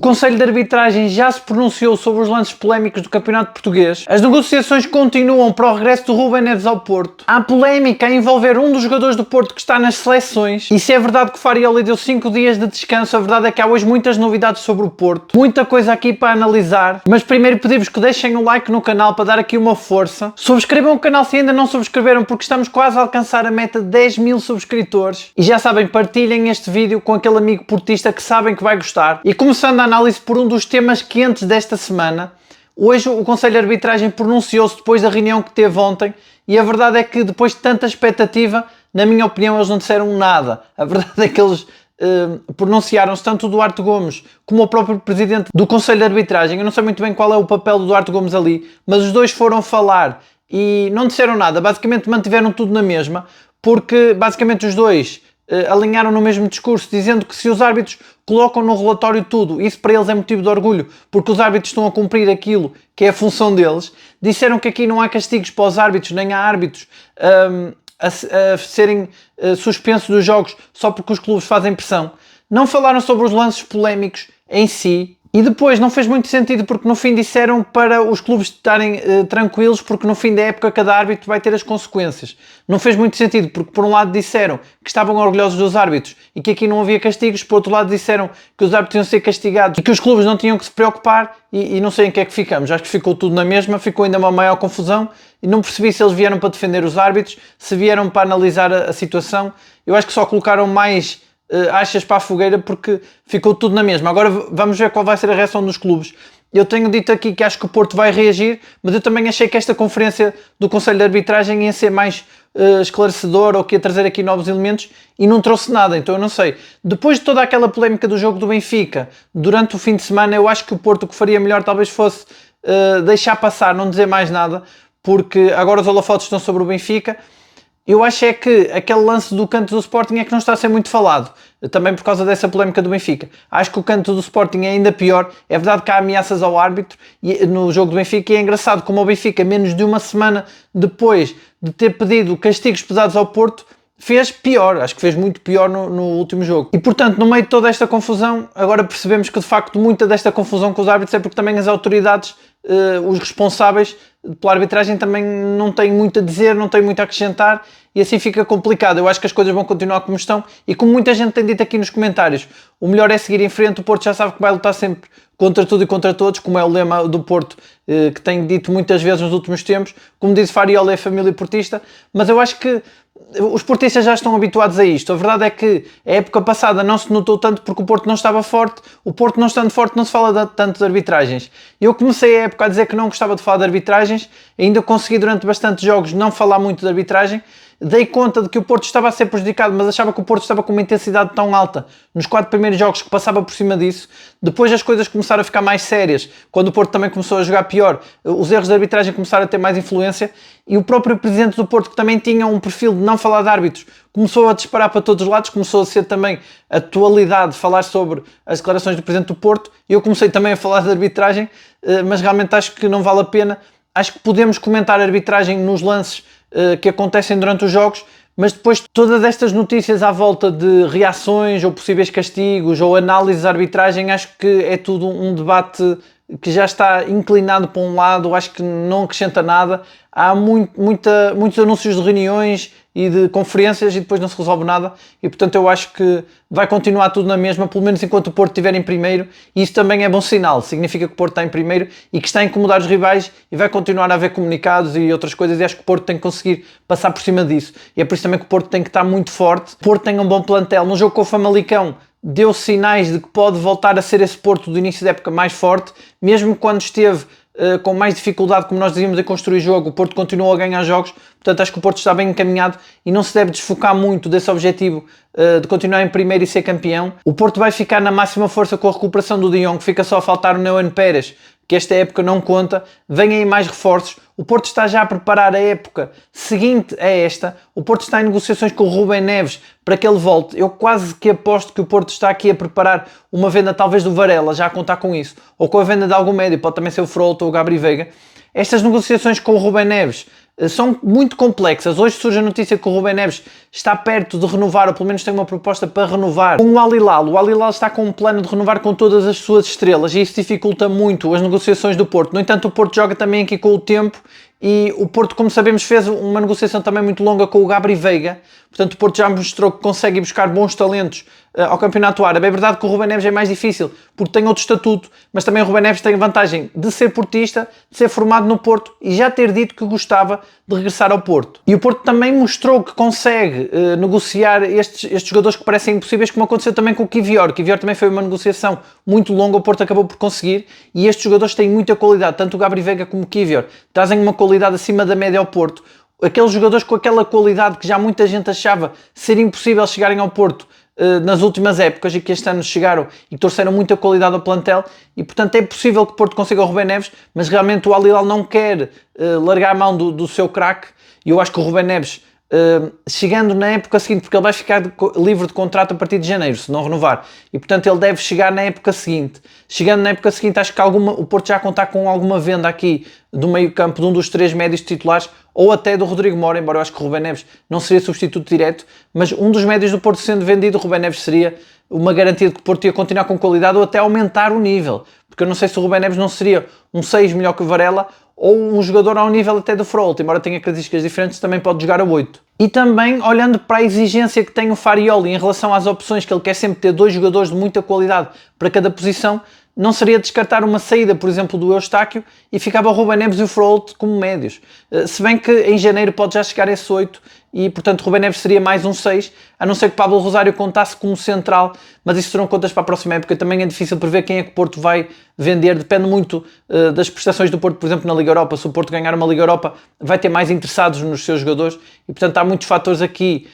O Conselho de Arbitragem já se pronunciou sobre os lances polémicos do Campeonato Português. As negociações continuam para o regresso do Rubem Neves ao Porto. Há polémica a envolver um dos jogadores do Porto que está nas seleções. E se é verdade que o Farioli deu 5 dias de descanso, a verdade é que há hoje muitas novidades sobre o Porto. Muita coisa aqui para analisar. Mas primeiro pedimos que deixem o like no canal para dar aqui uma força. Subscrevam o canal se ainda não subscreveram, porque estamos quase a alcançar a meta de 10 mil subscritores. E já sabem, partilhem este vídeo com aquele amigo portista que sabem que vai gostar. E começando a análise por um dos temas quentes desta semana. Hoje o Conselho de Arbitragem pronunciou-se depois da reunião que teve ontem e a verdade é que depois de tanta expectativa, na minha opinião, eles não disseram nada. A verdade é que eles pronunciaram-se, tanto o Duarte Gomes como o próprio presidente do Conselho de Arbitragem. Eu não sei muito bem qual é o papel do Duarte Gomes ali, mas os dois foram falar e não disseram nada. Basicamente mantiveram tudo na mesma, porque basicamente os dois alinharam no mesmo discurso, dizendo que se os árbitros colocam no relatório tudo, isso para eles é motivo de orgulho, porque os árbitros estão a cumprir aquilo que é a função deles. Disseram que aqui não há castigos para os árbitros, nem há árbitros a serem suspensos dos jogos só porque os clubes fazem pressão. Não falaram sobre os lances polémicos em si. E depois não fez muito sentido, porque no fim disseram para os clubes estarem tranquilos, porque no fim da época cada árbitro vai ter as consequências. Não fez muito sentido, porque por um lado disseram que estavam orgulhosos dos árbitros e que aqui não havia castigos, por outro lado disseram que os árbitros iam ser castigados e que os clubes não tinham que se preocupar e não sei em que é que ficamos. Acho que ficou tudo na mesma, ficou ainda uma maior confusão e não percebi se eles vieram para defender os árbitros, se vieram para analisar a situação. Eu acho que só colocaram mais achas para a fogueira porque ficou tudo na mesma. Agora vamos ver qual vai ser a reação dos clubes. Eu tenho dito aqui que acho que o Porto vai reagir, mas eu também achei que esta conferência do Conselho de Arbitragem ia ser mais esclarecedora ou que ia trazer aqui novos elementos e não trouxe nada, então eu não sei. Depois de toda aquela polémica do jogo do Benfica, durante o fim de semana, eu acho que o Porto o que faria melhor talvez fosse deixar passar, não dizer mais nada, porque agora os holofotes estão sobre o Benfica. Eu acho é que aquele lance do canto do Sporting é que não está a ser muito falado, também por causa dessa polémica do Benfica. Acho que o canto do Sporting é ainda pior. É verdade que há ameaças ao árbitro no jogo do Benfica e é engraçado como o Benfica, menos de uma semana depois de ter pedido castigos pesados ao Porto, fez pior, acho que fez muito pior no último jogo. E portanto, no meio de toda esta confusão, agora percebemos que de facto muita desta confusão com os árbitros é porque também as autoridades, os responsáveis pela arbitragem também não têm muito a dizer, não têm muito a acrescentar e assim fica complicado. Eu acho que as coisas vão continuar como estão e como muita gente tem dito aqui nos comentários, o melhor é seguir em frente. O Porto já sabe que vai lutar sempre contra tudo e contra todos, como é o lema do Porto, que tenho dito muitas vezes nos últimos tempos. Como diz Farioli, é família portista, mas eu acho que os portistas já estão habituados a isto. A verdade é que a época passada não se notou tanto porque o Porto não estava forte. O Porto não estando forte não se fala tanto de arbitragens. Eu comecei a época a dizer que não gostava de falar de arbitragens, ainda consegui durante bastantes jogos não falar muito de arbitragem. Dei conta de que o Porto estava a ser prejudicado, mas achava que o Porto estava com uma intensidade tão alta nos 4 primeiros jogos que passava por cima disso. Depois as coisas começaram a ficar mais sérias, quando o Porto também começou a jogar pior, os erros de arbitragem começaram a ter mais influência e o próprio presidente do Porto, que também tinha um perfil de não falar de árbitros, começou a disparar para todos os lados, começou a ser também a atualidade, falar sobre as declarações do presidente do Porto, e eu comecei também a falar de arbitragem, mas realmente acho que não vale a pena. Acho que podemos comentar a arbitragem nos lances que acontecem durante os jogos, mas depois de todas estas notícias à volta de reações ou possíveis castigos ou análises de arbitragem, acho que é tudo um debate que já está inclinado para um lado, acho que não acrescenta nada. Há muitos anúncios de reuniões e de conferências e depois não se resolve nada e portanto eu acho que vai continuar tudo na mesma, pelo menos enquanto o Porto estiver em primeiro, e isso também é bom sinal, significa que o Porto está em primeiro e que está a incomodar os rivais e vai continuar a haver comunicados e outras coisas, e acho que o Porto tem que conseguir passar por cima disso, e é por isso também que o Porto tem que estar muito forte. O Porto tem um bom plantel, no jogo com o Famalicão deu sinais de que pode voltar a ser esse Porto do início da época mais forte, mesmo quando esteve com mais dificuldade, como nós dizíamos, em construir jogo, o Porto continuou a ganhar jogos. Portanto acho que o Porto está bem encaminhado e não se deve desfocar muito desse objetivo de continuar em primeiro e ser campeão. O Porto vai ficar na máxima força com a recuperação do De Jong, fica só a faltar o Neuen Pérez, que esta época não conta, vêm aí mais reforços. O Porto está já a preparar a época seguinte a esta. O Porto está em negociações com o Rubem Neves para que ele volte. Eu quase que aposto que o Porto está aqui a preparar uma venda talvez do Varela, já a contar com isso, ou com a venda de algum médio, pode também ser o Frolto ou o Gabri Veiga. Estas negociações com o Rubem Neves são muito complexas. Hoje surge a notícia que o Rubem Neves está perto de renovar, ou pelo menos tem uma proposta para renovar com o Al Hilal. O Al Hilal está com um plano de renovar com todas as suas estrelas e isso dificulta muito as negociações do Porto. No entanto, o Porto joga também aqui com o tempo e o Porto, como sabemos, fez uma negociação também muito longa com o Gabri Veiga. Portanto, o Porto já mostrou que consegue ir buscar bons talentos ao Campeonato Árabe. É verdade que o Rubem Neves é mais difícil porque tem outro estatuto, mas também o Rubem Neves tem a vantagem de ser portista, de ser formado no Porto e já ter dito que gostava de regressar ao Porto. E o Porto também mostrou que consegue negociar estes jogadores que parecem impossíveis, como aconteceu também com o Kiwior. O Kiwior também foi uma negociação muito longa, o Porto acabou por conseguir e estes jogadores têm muita qualidade, tanto o Gabri Veiga como o Kiwior trazem uma qualidade acima da média ao Porto. Aqueles jogadores com aquela qualidade que já muita gente achava ser impossível chegarem ao Porto nas últimas épocas e que este ano chegaram e que trouxeram muita qualidade ao plantel e portanto é possível que o Porto consiga o Rubem Neves, mas realmente o Al Hilal não quer largar a mão do seu craque e eu acho que o Rubem Neves chegando na época seguinte, porque ele vai ficar livre de contrato a partir de janeiro, se não renovar, e portanto ele deve chegar na época seguinte. Chegando na época seguinte, acho que o Porto já contar com alguma venda aqui do meio campo de um dos 3 médios titulares, ou até do Rodrigo Mora, embora eu acho que o Rubem Neves não seria substituto direto, mas um dos médios do Porto sendo vendido, o Rubem Neves seria uma garantia de que o Porto ia continuar com qualidade ou até aumentar o nível, porque eu não sei se o Rubem Neves não seria um 6 melhor que o Varela, ou um jogador ao nível até do Froholt, embora tenha características diferentes, também pode jogar a 8. E também, olhando para a exigência que tem o Farioli em relação às opções, que ele quer sempre ter 2 jogadores de muita qualidade para cada posição, não seria descartar uma saída, por exemplo, do Eustáquio e ficava o Rubem Neves e o Froholt como médios. Se bem que em janeiro pode já chegar esse 8 e, portanto, Rubem Neves seria mais um 6, a não ser que Pablo Rosário contasse como central, mas isso serão contas para a próxima época. Também é difícil prever quem é que o Porto vai vender, depende muito das prestações do Porto, por exemplo, na Liga Europa. Se o Porto ganhar uma Liga Europa, vai ter mais interessados nos seus jogadores e, portanto, há muitos fatores aqui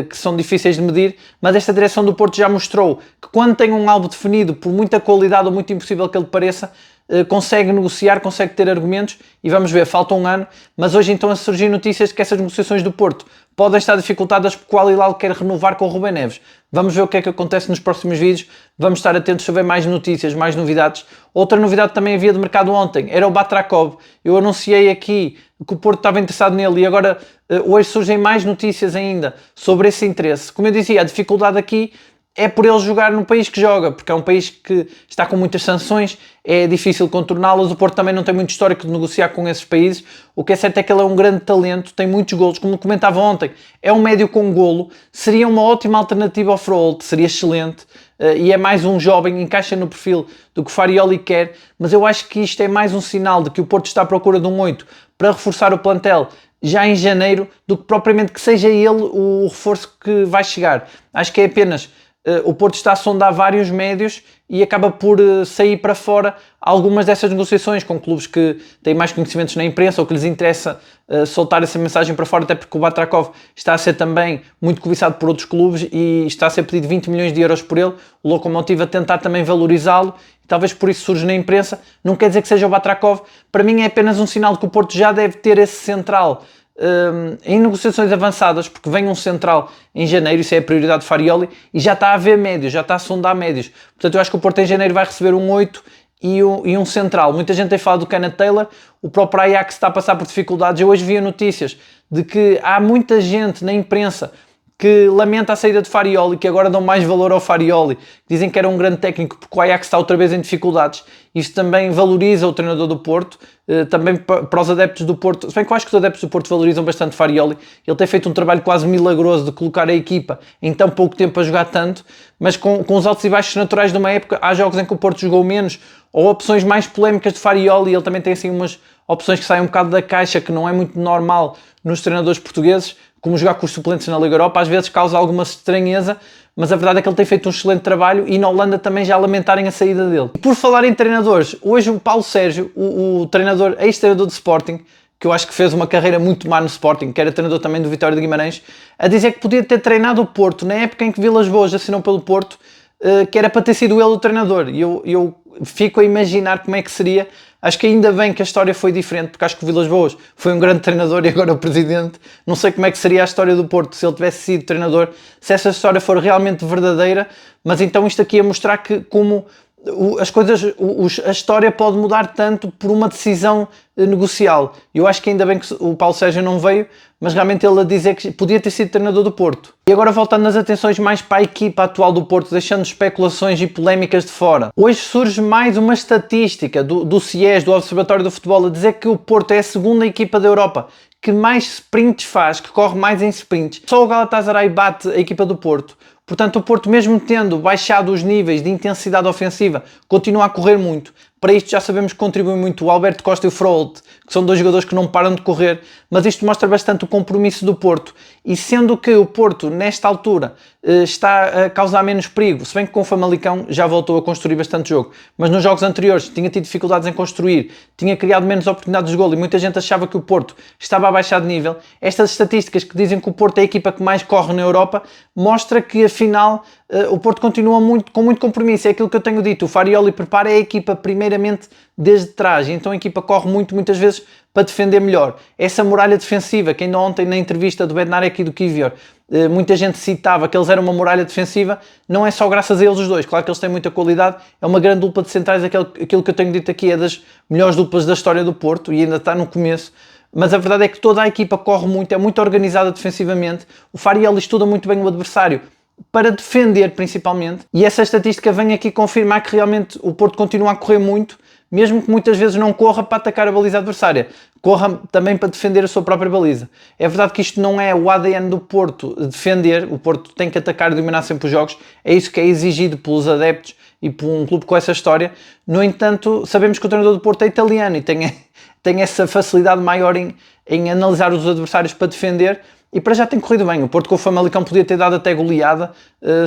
que são difíceis de medir, mas esta direção do Porto já mostrou que quando tem um alvo definido, por muita qualidade ou muito impossível que ele pareça, consegue negociar, consegue ter argumentos e vamos ver, falta um ano, mas hoje então a surgir notícias de que essas negociações do Porto podem estar dificultadas porque o Al Hilal quer renovar com o Rubem Neves. Vamos ver o que é que acontece nos próximos vídeos, vamos estar atentos a ver mais notícias, mais novidades. Outra novidade também havia de mercado ontem, era o Batrakov. Eu anunciei aqui que o Porto estava interessado nele e agora hoje surgem mais notícias ainda sobre esse interesse. Como eu dizia, a dificuldade aqui é por ele jogar no país que joga, porque é um país que está com muitas sanções, é difícil contorná-las, o Porto também não tem muito histórico de negociar com esses países, o que é certo é que ele é um grande talento, tem muitos golos, como comentava ontem, é um médio com golo, seria uma ótima alternativa ao Froholt, seria excelente, e é mais um jovem, encaixa no perfil do que o Farioli quer, mas eu acho que isto é mais um sinal de que o Porto está à procura de um 8 para reforçar o plantel já em janeiro, do que propriamente que seja ele o reforço que vai chegar. Acho que é apenas o Porto está a sondar vários médios e acaba por sair para fora algumas dessas negociações com clubes que têm mais conhecimentos na imprensa ou que lhes interessa soltar essa mensagem para fora, até porque o Batrakov está a ser também muito cobiçado por outros clubes e está a ser pedido 20 milhões de euros por ele, o Lokomotiv a tentar também valorizá-lo e talvez por isso surge na imprensa. Não quer dizer que seja o Batrakov, para mim é apenas um sinal de que o Porto já deve ter esse central em negociações avançadas, porque vem um central em janeiro, isso é a prioridade de Farioli, e já está a haver médios, já está a sondar médios. Portanto, eu acho que o Porto em janeiro vai receber um 8 e um central. Muita gente tem falado do Kenneth Taylor, o próprio Ajax está a passar por dificuldades. Eu hoje vi notícias de que há muita gente na imprensa que lamenta a saída de Farioli, que agora dão mais valor ao Farioli, dizem que era um grande técnico porque o Ajax está outra vez em dificuldades. Isso também valoriza o treinador do Porto, também para os adeptos do Porto, se bem que eu acho que os adeptos do Porto valorizam bastante Farioli, ele tem feito um trabalho quase milagroso de colocar a equipa em tão pouco tempo a jogar tanto, mas com os altos e baixos naturais de uma época, há jogos em que o Porto jogou menos, ou opções mais polémicas de Farioli, ele também tem assim umas opções que saem um bocado da caixa, que não é muito normal nos treinadores portugueses, como jogar com os suplentes na Liga Europa, às vezes causa alguma estranheza, mas a verdade é que ele tem feito um excelente trabalho e na Holanda também já lamentarem a saída dele. E por falar em treinadores, hoje o Paulo Sérgio, o treinador, ex-treinador do Sporting, que eu acho que fez uma carreira muito má no Sporting, que era treinador também do Vitória de Guimarães, a dizer que podia ter treinado o Porto na época em que Vilas Boas assinou pelo Porto, que era para ter sido ele o treinador. E eu fico a imaginar como é que seria. Acho que ainda bem que a história foi diferente, porque acho que o Vilas Boas foi um grande treinador e agora é o presidente. Não sei como é que seria a história do Porto se ele tivesse sido treinador, se essa história for realmente verdadeira, mas então isto aqui a mostrar que como as coisas, a história pode mudar tanto por uma decisão negocial. Eu acho que ainda bem que o Paulo Sérgio não veio, mas realmente ele a dizer que podia ter sido treinador do Porto. E agora voltando nas atenções mais para a equipa atual do Porto, deixando especulações e polémicas de fora. Hoje surge mais uma estatística do CIES, do Observatório do Futebol, a dizer que o Porto é a segunda equipa da Europa que mais sprints faz, que corre mais em sprints. Só o Galatasaray bate a equipa do Porto. Portanto, o Porto, mesmo tendo baixado os níveis de intensidade ofensiva, continua a correr muito. Para isto já sabemos que contribui muito o Alberto Costa e o Froholt, que são dois jogadores que não param de correr, mas isto mostra bastante o compromisso do Porto. E sendo que o Porto, nesta altura, está a causar menos perigo, se bem que com o Famalicão já voltou a construir bastante jogo, mas nos jogos anteriores tinha tido dificuldades em construir, tinha criado menos oportunidades de golo e muita gente achava que o Porto estava a baixar de nível. Estas estatísticas que dizem que o Porto é a equipa que mais corre na Europa, mostra que afinal o Porto continua com muito compromisso. É aquilo que eu tenho dito, o Farioli prepara a equipa primeiramente desde trás, então a equipa corre muitas vezes para defender melhor. Essa muralha defensiva, que ainda ontem na entrevista do Bednarek e do Kivior, muita gente citava que eles eram uma muralha defensiva, não é só graças a eles os dois, claro que eles têm muita qualidade, é uma grande dupla de centrais, aquilo que eu tenho dito aqui é das melhores duplas da história do Porto e ainda está no começo, mas a verdade é que toda a equipa corre muito, é muito organizada defensivamente, o Farioli estuda muito bem o adversário, para defender principalmente, e essa estatística vem aqui confirmar que realmente o Porto continua a correr muito, mesmo que muitas vezes não corra para atacar a baliza adversária, corra também para defender a sua própria baliza. É verdade que isto não é o ADN do Porto, defender, o Porto tem que atacar e dominar sempre os jogos, é isso que é exigido pelos adeptos e por um clube com essa história. No entanto, sabemos que o treinador do Porto é italiano e tem essa facilidade maior em analisar os adversários para defender, e para já tem corrido bem. O Porto com o Famalicão podia ter dado até goleada,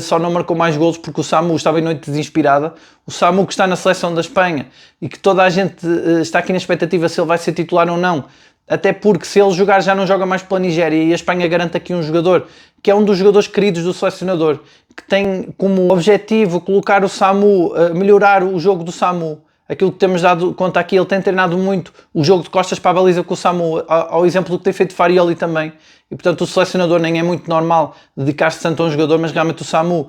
só não marcou mais golos porque o Samu estava em noite desinspirada. O Samu, que está na seleção da Espanha e que toda a gente está aqui na expectativa se ele vai ser titular ou não, até porque se ele jogar já não joga mais pela Nigéria, e a Espanha garante aqui um jogador que é um dos jogadores queridos do selecionador, que tem como objetivo colocar o Samu, melhorar o jogo do Samu. Aquilo que temos dado conta aqui, ele tem treinado muito o jogo de costas para a baliza com o Samu, ao exemplo do que tem feito Farioli também. E portanto o selecionador nem é muito normal dedicar-se tanto a um jogador, mas realmente o Samu,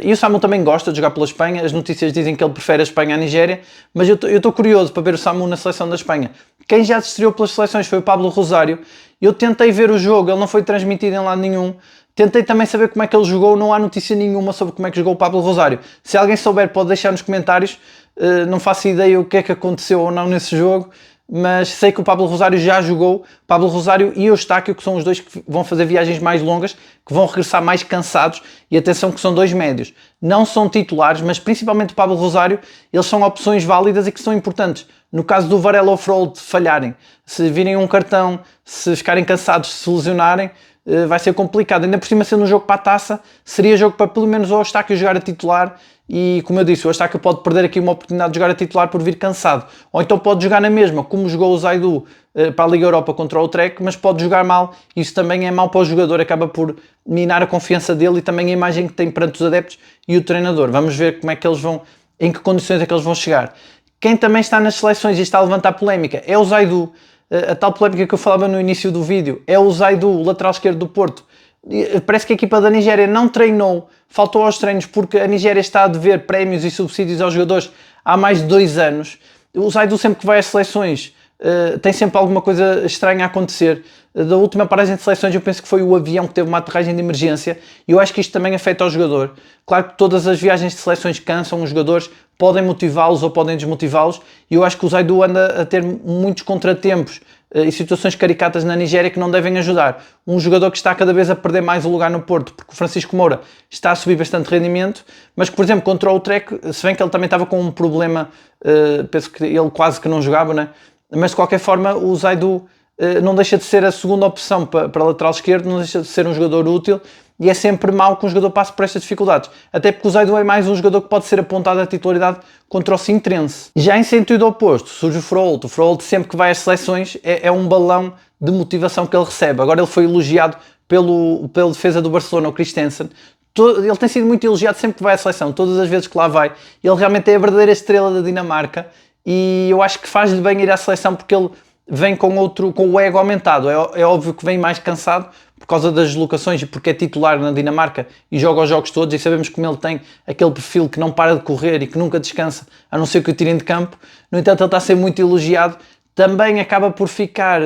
e o Samu também gosta de jogar pela Espanha, as notícias dizem que ele prefere a Espanha à Nigéria, mas eu estou curioso para ver o Samu na seleção da Espanha. Quem já se estreou pelas seleções foi o Pablo Rosário. Eu tentei ver o jogo, ele não foi transmitido em lado nenhum. Tentei também saber como é que ele jogou, não há notícia nenhuma sobre como é que jogou o Pablo Rosário. Se alguém souber pode deixar nos comentários, não faço ideia o que é que aconteceu ou não nesse jogo, mas sei que o Pablo Rosário já jogou, Pablo Rosário e Eustáquio, que são os dois que vão fazer viagens mais longas, que vão regressar mais cansados, e atenção que são dois médios. Não são titulares, mas principalmente o Pablo Rosário, eles são opções válidas e que são importantes. No caso do Varela ou Froholt falharem, se virem um cartão, se ficarem cansados, se lesionarem, vai ser complicado. Ainda por cima, sendo um jogo para a taça, seria jogo para pelo menos o Eustáquio jogar a titular, e como eu disse, o Eustáquio pode perder aqui uma oportunidade de jogar a titular por vir cansado, ou então pode jogar na mesma, como jogou o Zaidu para a Liga Europa contra o Utrecht, mas pode jogar mal. Isso também é mau para o jogador, acaba por minar a confiança dele e também a imagem que tem perante os adeptos e o treinador. Vamos ver como é que eles vão, em que condições é que eles vão chegar. Quem também está nas seleções e está a levantar polémica é o Zaidu. A tal polémica que eu falava no início do vídeo, é o Zaidu, o lateral esquerdo do Porto. Parece que a equipa da Nigéria não treinou, faltou aos treinos porque a Nigéria está a dever prémios e subsídios aos jogadores há mais de 2 anos. O Zaidu, sempre que vai às seleções, tem sempre alguma coisa estranha a acontecer. Da última paragem de seleções eu penso que foi o avião que teve uma aterragem de emergência, e eu acho que isto também afeta o jogador. Claro que todas as viagens de seleções cansam os jogadores, podem motivá-los ou podem desmotivá-los, e eu acho que o Zaidu anda a ter muitos contratempos e situações caricatas na Nigéria que não devem ajudar. Um jogador que está cada vez a perder mais o lugar no Porto, porque o Francisco Moura está a subir bastante rendimento, mas que, por exemplo, contra o Utrecht, se bem que ele também estava com um problema, penso que ele quase que não jogava, né? Mas de qualquer forma o Zaidu não deixa de ser a segunda opção para lateral esquerdo, não deixa de ser um jogador útil, e é sempre mau que um jogador passe por estas dificuldades. Até porque o Zaidu é mais um jogador que pode ser apontado à titularidade contra o Sintrense. Já em sentido oposto, surge o Froholt. O Froholt, sempre que vai às seleções, é um balão de motivação que ele recebe. Agora ele foi elogiado pelo defesa do Barcelona, o Christensen. Ele tem sido muito elogiado sempre que vai à seleção, todas as vezes que lá vai. Ele realmente é a verdadeira estrela da Dinamarca, e eu acho que faz-lhe bem ir à seleção porque ele vem com o ego aumentado. É óbvio que vem mais cansado, por causa das deslocações e porque é titular na Dinamarca e joga os jogos todos, e sabemos como ele tem aquele perfil que não para de correr e que nunca descansa, a não ser que o tirem de campo. No entanto, ele está a ser muito elogiado. Também acaba por ficar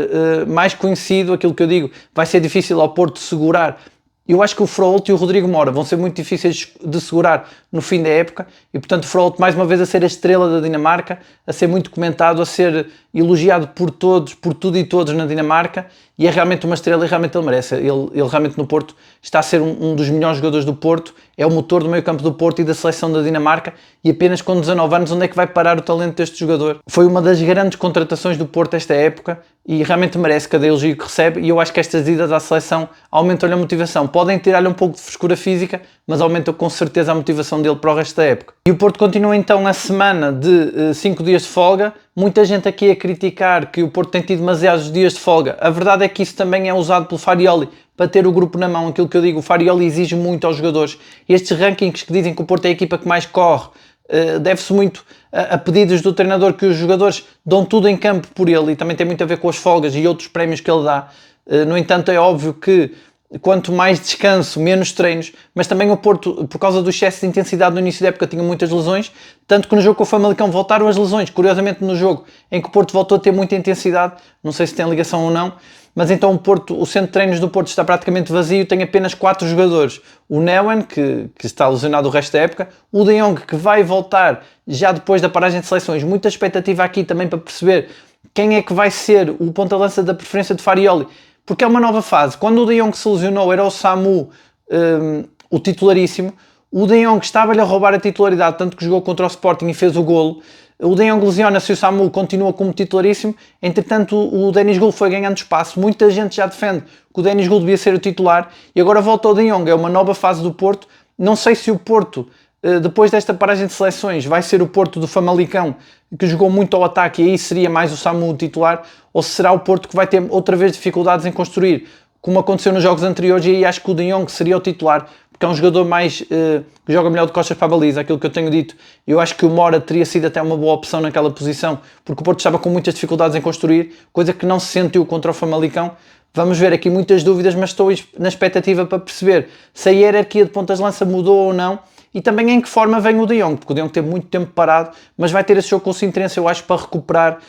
mais conhecido, aquilo que eu digo, vai ser difícil ao Porto segurar. Eu acho que o Froholt e o Rodrigo Mora vão ser muito difíceis de segurar no fim da época, e portanto o Froholt mais uma vez a ser a estrela da Dinamarca, a ser muito comentado, a ser elogiado por todos, por tudo e todos na Dinamarca, e é realmente uma estrela e realmente ele merece. Ele realmente no Porto está a ser um dos melhores jogadores do Porto, é o motor do meio campo do Porto e da seleção da Dinamarca, e apenas com 19 anos onde é que vai parar o talento deste jogador? Foi uma das grandes contratações do Porto esta época, e realmente merece cada elogio que recebe, e eu acho que estas idas à seleção aumentam-lhe a motivação. Podem tirar-lhe um pouco de frescura física, mas aumentam com certeza a motivação dele para o resto da época. E o Porto continua então a semana de 5 dias de folga. Muita gente aqui a criticar que o Porto tem tido demasiados dias de folga. A verdade é que isso também é usado pelo Farioli para ter o grupo na mão. Aquilo que eu digo, o Farioli exige muito aos jogadores. Estes rankings que dizem que o Porto é a equipa que mais corre, deve-se muito a pedidos do treinador, que os jogadores dão tudo em campo por ele, e também tem muito a ver com as folgas e outros prémios que ele dá. No entanto, é óbvio que quanto mais descanso, menos treinos, mas também o Porto, por causa do excesso de intensidade no início da época, tinha muitas lesões, tanto que no jogo com o Famalicão voltaram as lesões. Curiosamente, no jogo em que o Porto voltou a ter muita intensidade, não sei se tem ligação ou não, mas então o centro de treinos do Porto está praticamente vazio, tem apenas 4 jogadores. O Neuen, que está lesionado o resto da época, o De Jong, que vai voltar já depois da paragem de seleções. Muita expectativa aqui também para perceber quem é que vai ser o ponta-lança da preferência de Farioli, porque é uma nova fase. Quando o De Jong se lesionou, era o Samu o titularíssimo. O De Jong estava-lhe a roubar a titularidade, tanto que jogou contra o Sporting e fez o golo. O De Jong lesiona-se e o Samu continua como titularíssimo. Entretanto, o Denis Gould foi ganhando espaço. Muita gente já defende que o Denis Gould devia ser o titular, e agora volta o De Jong. É uma nova fase do Porto. Não sei se o Porto, depois desta paragem de seleções, vai ser o Porto do Famalicão, que jogou muito ao ataque, e aí seria mais o Samu o titular, ou se será o Porto que vai ter outra vez dificuldades em construir, como aconteceu nos jogos anteriores, e aí acho que o De Jong seria o titular, porque é um jogador mais que joga melhor de costas para a baliza, aquilo que eu tenho dito. Eu acho que o Mora teria sido até uma boa opção naquela posição, porque o Porto estava com muitas dificuldades em construir, coisa que não se sentiu contra o Famalicão. Vamos ver aqui muitas dúvidas, mas estou na expectativa para perceber se a hierarquia de pontas de lança mudou ou não, e também em que forma vem o De Jong, porque o De Jong teve muito tempo parado, mas vai ter esse jogo com o Sintrense, eu acho, para recuperar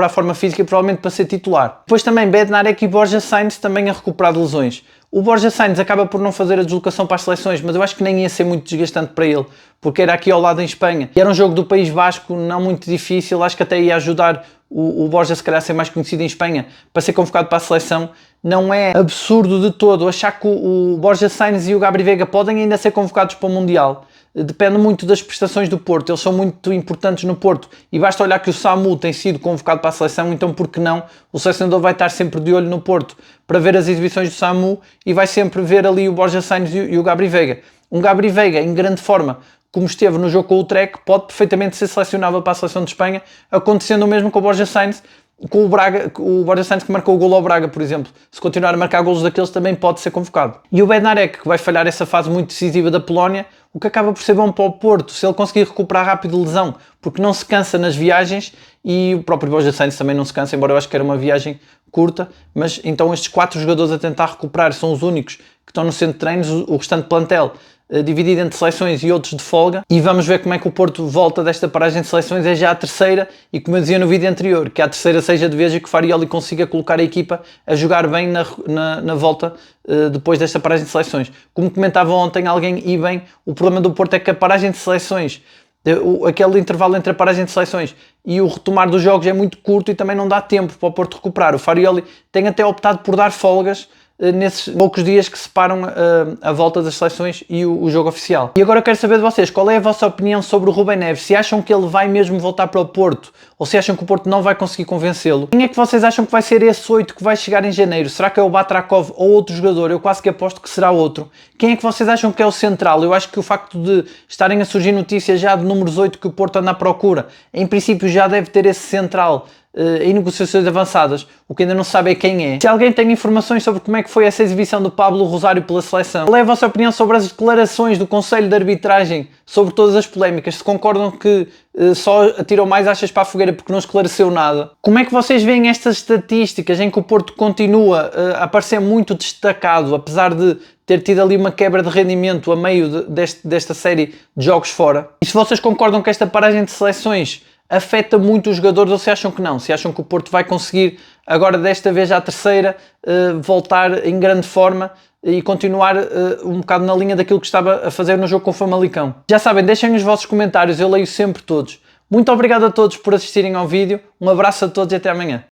a forma física e provavelmente para ser titular. Depois também Bednarek e Borja Sainz também a recuperar de lesões. O Borja Sainz acaba por não fazer a deslocação para as seleções, mas eu acho que nem ia ser muito desgastante para ele, porque era aqui ao lado em Espanha, e era um jogo do País Basco não muito difícil. Acho que até ia ajudar o Borja, se calhar, a ser mais conhecido em Espanha, para ser convocado para a seleção. Não é absurdo de todo achar que o Borja Sainz e o Gabri Veiga podem ainda ser convocados para o Mundial. Depende muito das prestações do Porto, eles são muito importantes no Porto, e basta olhar que o Samu tem sido convocado para a seleção, então por que não? O selecionador vai estar sempre de olho no Porto para ver as exibições do Samu, e vai sempre ver ali o Borja Sainz e o Gabri Veiga. Um Gabri Veiga em grande forma, como esteve no jogo com o Trek, pode perfeitamente ser selecionável para a seleção de Espanha, acontecendo o mesmo com o Borja Sainz, com o Braga, o Borja Sainz que marcou o golo ao Braga, por exemplo. Se continuar a marcar golos daqueles, também pode ser convocado. E o Bednarek, que vai falhar essa fase muito decisiva da Polónia, o que acaba por ser bom para o Porto, se ele conseguir recuperar rápido de lesão, porque não se cansa nas viagens, e o próprio Borja Sainz também não se cansa, embora eu acho que era uma viagem curta, mas então estes 4 jogadores a tentar recuperar são os únicos que estão no centro de treinos, o restante plantel dividido entre seleções e outros de folga, e vamos ver como é que o Porto volta desta paragem de seleções. É já a terceira, e como eu dizia no vídeo anterior, que a terceira seja de vez e que o Farioli consiga colocar a equipa a jogar bem na volta depois desta paragem de seleções. Como comentava ontem alguém, e bem, o problema do Porto é que a paragem de seleções, aquele intervalo entre a paragem de seleções e o retomar dos jogos é muito curto, e também não dá tempo para o Porto recuperar. O Farioli tem até optado por dar folgas nesses poucos dias que separam a volta das seleções e o jogo oficial. E agora eu quero saber de vocês, qual é a vossa opinião sobre o Rubem Neves? Se acham que ele vai mesmo voltar para o Porto, ou se acham que o Porto não vai conseguir convencê-lo? Quem é que vocês acham que vai ser esse 8 que vai chegar em janeiro? Será que é o Batrakov ou outro jogador? Eu quase que aposto que será outro. Quem é que vocês acham que é o central? Eu acho que o facto de estarem a surgir notícias já de números 8 que o Porto anda à procura, em princípio já deve ter esse central em negociações avançadas. O que ainda não se sabe é quem é. Se alguém tem informações sobre como é que foi essa exibição do Pablo Rosário pela seleção, qual é a vossa opinião sobre as declarações do Conselho de Arbitragem sobre todas as polémicas? Se concordam que só atirou mais achas para a fogueira porque não esclareceu nada? Como é que vocês veem estas estatísticas em que o Porto continua a aparecer muito destacado, apesar de ter tido ali uma quebra de rendimento a meio desta série de jogos fora? E se vocês concordam que esta paragem de seleções afeta muito os jogadores ou se acham que não? Se acham que o Porto vai conseguir, agora desta vez à terceira, voltar em grande forma e continuar um bocado na linha daquilo que estava a fazer no jogo com o Famalicão? Já sabem, deixem os vossos comentários, eu leio sempre todos. Muito obrigado a todos por assistirem ao vídeo, um abraço a todos e até amanhã.